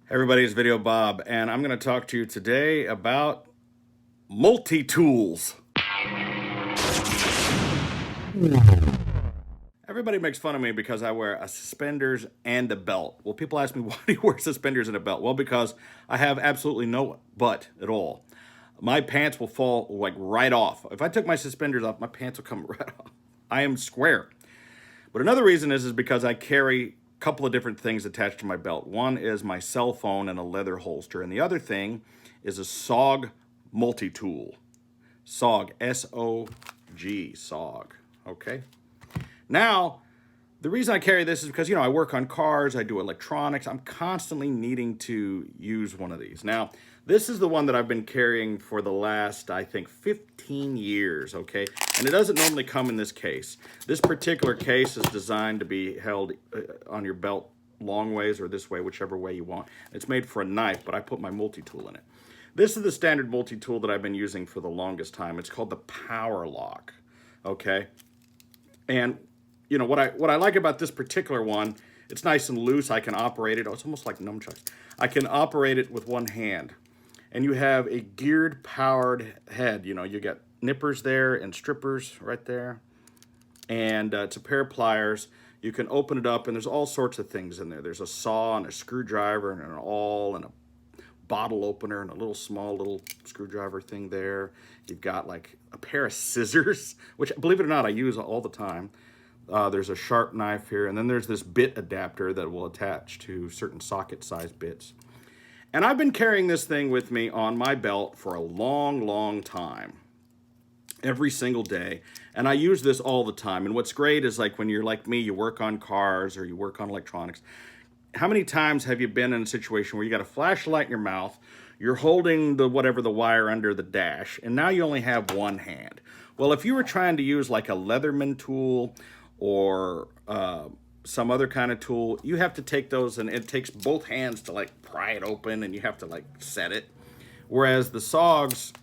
Everybody, it's Videobob, and I'm going to talk to you today about multi-tools. Everybody makes fun of me because I wear a suspenders and a belt. Well, people ask me, why do you wear suspenders and a belt? Well, because I have absolutely no butt at all. My pants will fall like right off. If I took my suspenders off, my pants will come right off. I am square. But another reason is because I carry a couple of different things attached to my belt. One is my cell phone and a leather holster, and the other thing is a SOG multi-tool. SOG, S-O-G, SOG, okay? Now, the reason I carry this is because, I work on cars, I do electronics. I'm constantly needing to use one of these. Now, this is the one that I've been carrying for the last, I think, 15 years, okay? And it doesn't normally come in this case. This particular case is designed to be held on your belt long ways or this way, whichever way you want. It's made for a knife, but I put my multi-tool in it. This is the standard multi-tool that I've been using for the longest time. It's called the Power Lock, okay? And what I like about this particular one, it's nice and loose. I can operate it. Oh, it's almost like nunchucks. I can operate it with one hand. And you have a geared, powered head. You got nippers there and strippers right there. And it's a pair of pliers. You can open it up, and there's all sorts of things in there. There's a saw and a screwdriver and an awl and a bottle opener and a little screwdriver thing there. You've got like a pair of scissors, which, believe it or not, I use all the time. There's a sharp knife here, and then there's this bit adapter that will attach to certain socket-sized bits. And I've been carrying this thing with me on my belt for a long, long time. Every single day. And I use this all the time. And what's great is, like, when you're like me, you work on cars or you work on electronics. How many times have you been in a situation where you got a flashlight in your mouth, you're holding the wire under the dash, and now you only have one hand? Well, if you were trying to use like a Leatherman tool or some other kind of tool, you have to take those, and it takes both hands to like pry it open, and you have to like set it. Whereas the SOGs,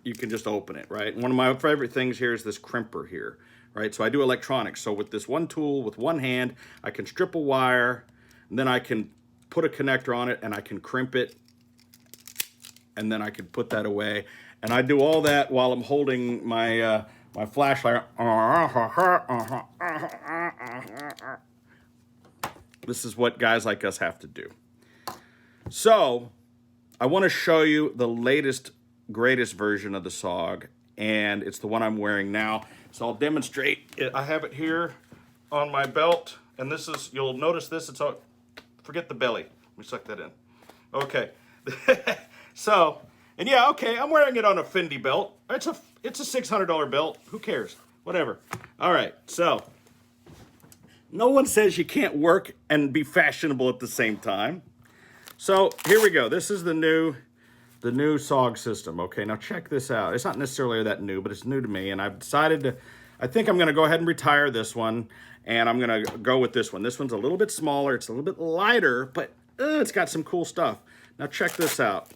you can just open it, right? And one of my favorite things here is this crimper here, right? So I do electronics. So with this one tool, with one hand, I can strip a wire, and then I can put a connector on it, and I can crimp it, and then I can put that away. And I do all that while I'm holding my my flashlight. This is what guys like us have to do. So I want to show you the latest, greatest version of the SOG, and it's the one I'm wearing now. So I'll demonstrate it. I have it here on my belt, and this is, you'll notice this, it's all, forget the belly. Let me suck that in. Okay. So, and yeah, okay, I'm wearing it on a Fendi belt. It's a $600 belt. Who cares? Whatever. All right, so no one says you can't work and be fashionable at the same time. So here we go. This is the new SOG system. Okay, now check this out. It's not necessarily that new, but it's new to me, and I've decided to, I think I'm going to go ahead and retire this one, and I'm going to go with this one. This one's a little bit smaller. It's a little bit lighter, but it's got some cool stuff. Now check this out.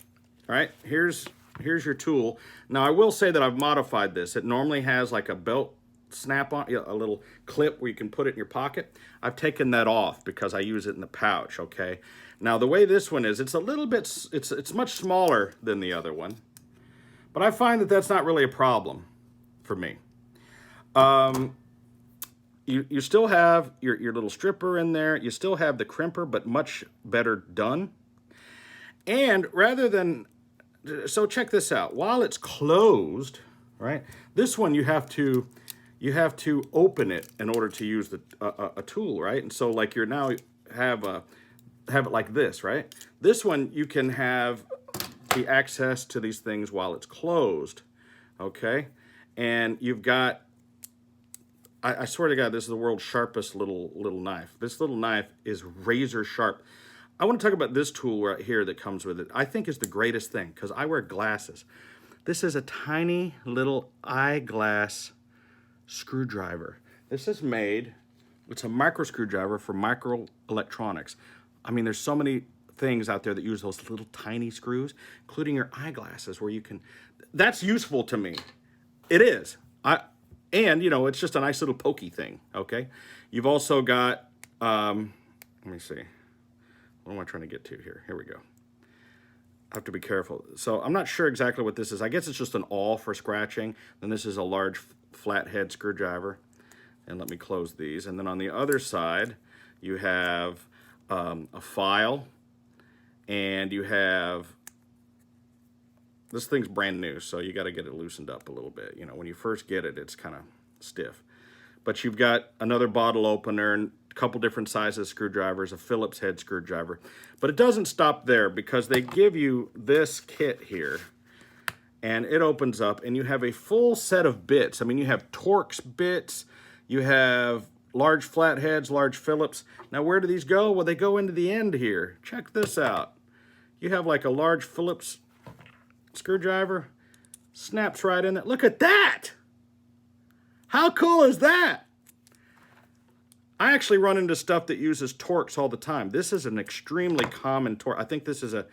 All right, here's your tool. Now I will say that I've modified this. It normally has like a belt snap-on, a little clip where you can put it in your pocket. I've taken that off because I use it in the pouch, okay? Now the way this one is, it's a little bit, it's much smaller than the other one, but I find that that's not really a problem for me. You still have your little stripper in there. You still have the crimper, but much better done. And rather than, so check this out. While it's closed, right? This one you have to open it in order to use a tool, right? And so like you're now have it like this, right? This one you can have the access to these things while it's closed, okay? And you've got, I swear to God, this is the world's sharpest little knife. This little knife is razor sharp. I want to talk about this tool right here that comes with it. I think is the greatest thing because I wear glasses. This is a tiny little eyeglass screwdriver. This is made, it's a micro screwdriver for micro electronics. I mean, there's so many things out there that use those little tiny screws, including your eyeglasses, where you can, that's useful to me. It is. And it's just a nice little pokey thing, okay? You've also got, let me see. What am I trying to get to here? Here we go. have to be careful. So I'm not sure exactly what this is. I guess it's just an awl for scratching. Then this is a large flathead screwdriver. And let me close these. And then on the other side, you have a file, and you have, this thing's brand new, so you got to get it loosened up a little bit. You know, when you first get it, it's kind of stiff. But you've got another bottle opener and a couple different sizes screwdrivers, a Phillips head screwdriver. But it doesn't stop there, because they give you this kit here, and it opens up, and you have a full set of bits. I mean, you have Torx bits, you have large flatheads, large Phillips. Now, where do these go? Well, they go into the end here. Check this out. You have like a large Phillips screwdriver, snaps right in there. Look at that! How cool is that? I actually run into stuff that uses Torx all the time. This is an extremely common Torx. I think this is a,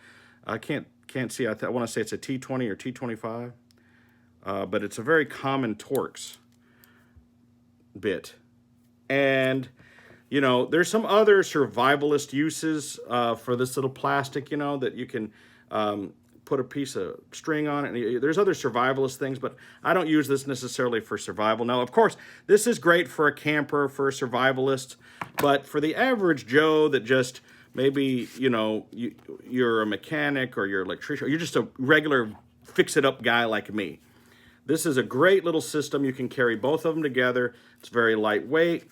I can't see, I want to say it's a T20 or T25, but it's a very common Torx bit. And, you know, there's some other survivalist uses for this little plastic, you know, that you can put a piece of string on it. And there's other survivalist things, but I don't use this necessarily for survival. Now, of course, this is great for a camper, for a survivalist, but for the average Joe that just maybe, you know, you're a mechanic or you're an electrician, or you're just a regular fix-it-up guy like me. This is a great little system. You can carry both of them together. It's very lightweight.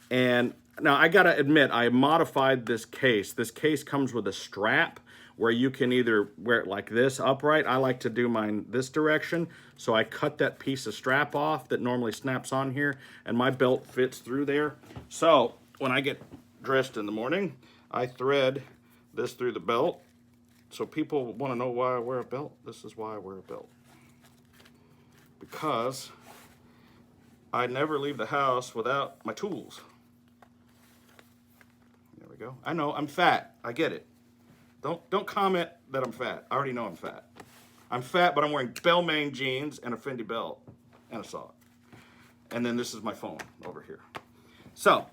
And now I gotta admit, I modified this case. This case comes with a strap where you can either wear it like this upright. I like to do mine this direction. So I cut that piece of strap off that normally snaps on here, and my belt fits through there. So when I get dressed in the morning, I thread this through the belt. So people wanna know why I wear a belt. This is why I wear a belt. Because I never leave the house without my tools. There we go. I know, I'm fat. I get it. Don't comment that I'm fat. I already know I'm fat. I'm fat, but I'm wearing Bellmain jeans and a Fendi belt and a sock. And then this is my phone over here. So,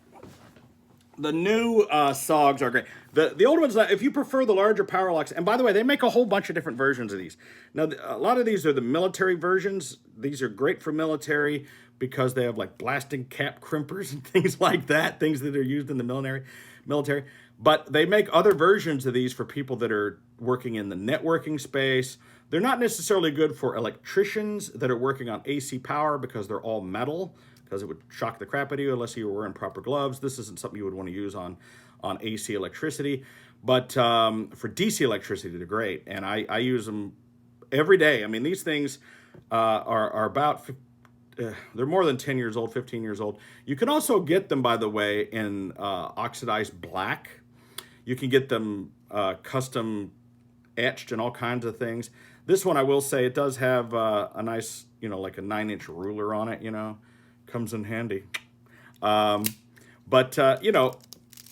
the new SOGs are great. The old ones, if you prefer the larger power locks, and by the way, they make a whole bunch of different versions of these. Now, a lot of these are the military versions. These are great for military because they have like blasting cap crimpers and things like that, things that are used in the military. But they make other versions of these for people that are working in the networking space. They're not necessarily good for electricians that are working on AC power because they're all metal, because it would shock the crap out of you unless you were wearing proper gloves. This isn't something you would want to use on AC electricity. But for DC electricity, they're great. And I use them every day. I mean, these things are about, they're more than 10 years old, 15 years old. You can also get them, by the way, in oxidized black. You can get them custom etched and all kinds of things. This one, I will say, it does have a nice, you know, like a 9-inch ruler on it, you know. Comes in handy. You know,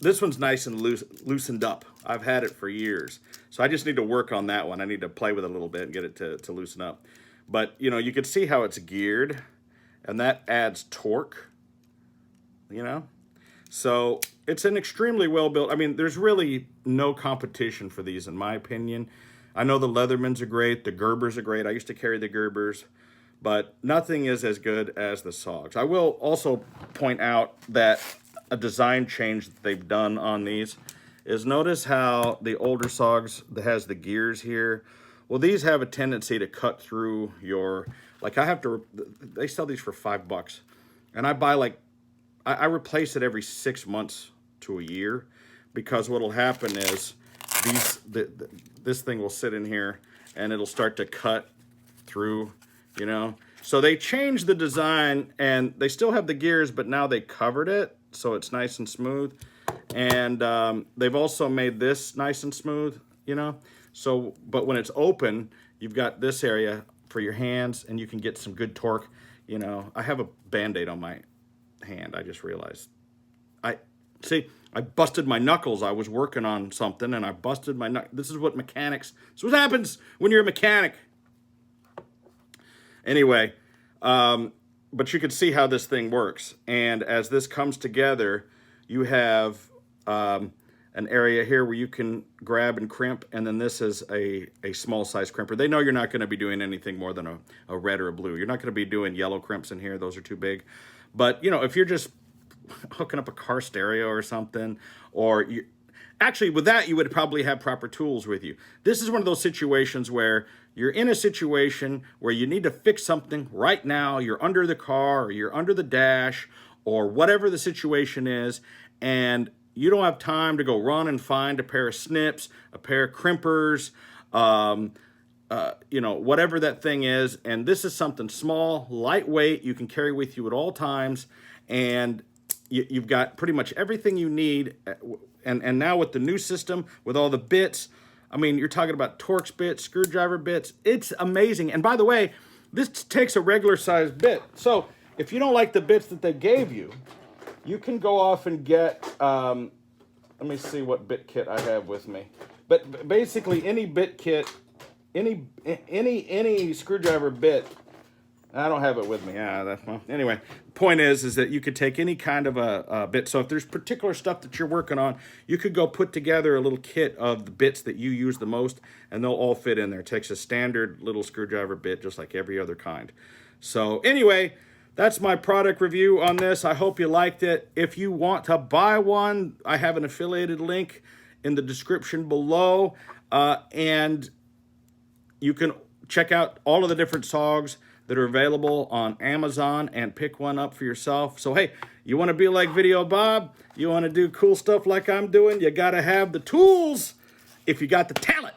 this one's nice and loosened up. I've had it for years. So I just need to work on that one. I need to play with it a little bit and get it to loosen up. But, you know, you can see how it's geared, and that adds torque, you know. So it's an extremely well-built, I mean, there's really no competition for these, in my opinion. I know the Leathermans are great, the Gerbers are great. I used to carry the Gerbers, but nothing is as good as the SOGs. I will also point out that a design change that they've done on these is, notice how the older SOGs that has the gears here, well, these have a tendency to cut through your, like they sell these for $5, and I buy like, I replace it every 6 months to a year, because what'll happen is this thing will sit in here and it'll start to cut through, you know. So they changed the design, and they still have the gears, but now they covered it so it's nice and smooth. And they've also made this nice and smooth, you know. So, but when it's open, you've got this area for your hands, and you can get some good torque. You know, I have a Band-Aid on my hand. I just realized. I busted my knuckles. I was working on something, and I busted my knuckles. This is what happens when you're a mechanic. Anyway, but you can see how this thing works. And as this comes together, you have an an area here where you can grab and crimp, and then this is a small size crimper. They know you're not going to be doing anything more than a red or a blue. You're not going to be doing yellow crimps in here. Those are too big. But, you know, if you're just hooking up a car stereo or something, or you actually with that, you would probably have proper tools with you. This is one of those situations where you're in a situation where you need to fix something right now. You're under the car, or you're under the dash, or whatever the situation is, and you don't have time to go run and find a pair of snips, a pair of crimpers, you know, whatever that thing is. And this is something small, lightweight, you can carry with you at all times, and you've got pretty much everything you need. And now with the new system, with all the bits, I mean, you're talking about Torx bits, screwdriver bits. It's amazing. And by the way, this takes a regular size bit. So if you don't like the bits that they gave you, you can go off and get, let me see what bit kit I have with me. But basically any bit kit, any screwdriver bit, I don't have it with me. Well, anyway, point is that you could take any kind of a bit. So if there's particular stuff that you're working on, you could go put together a little kit of the bits that you use the most, and they'll all fit in there. It takes a standard little screwdriver bit, just like every other kind. So anyway, that's my product review on this. I hope you liked it. If you want to buy one, I have an affiliated link in the description below, and you can check out all of the different SOGs that are available on Amazon and pick one up for yourself. So hey, you want to be like Videobob? You want to do cool stuff like I'm doing? You got to have the tools if you got the talent.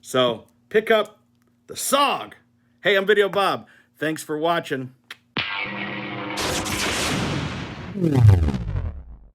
So pick up the SOG. Hey, I'm Videobob. Thanks for watching.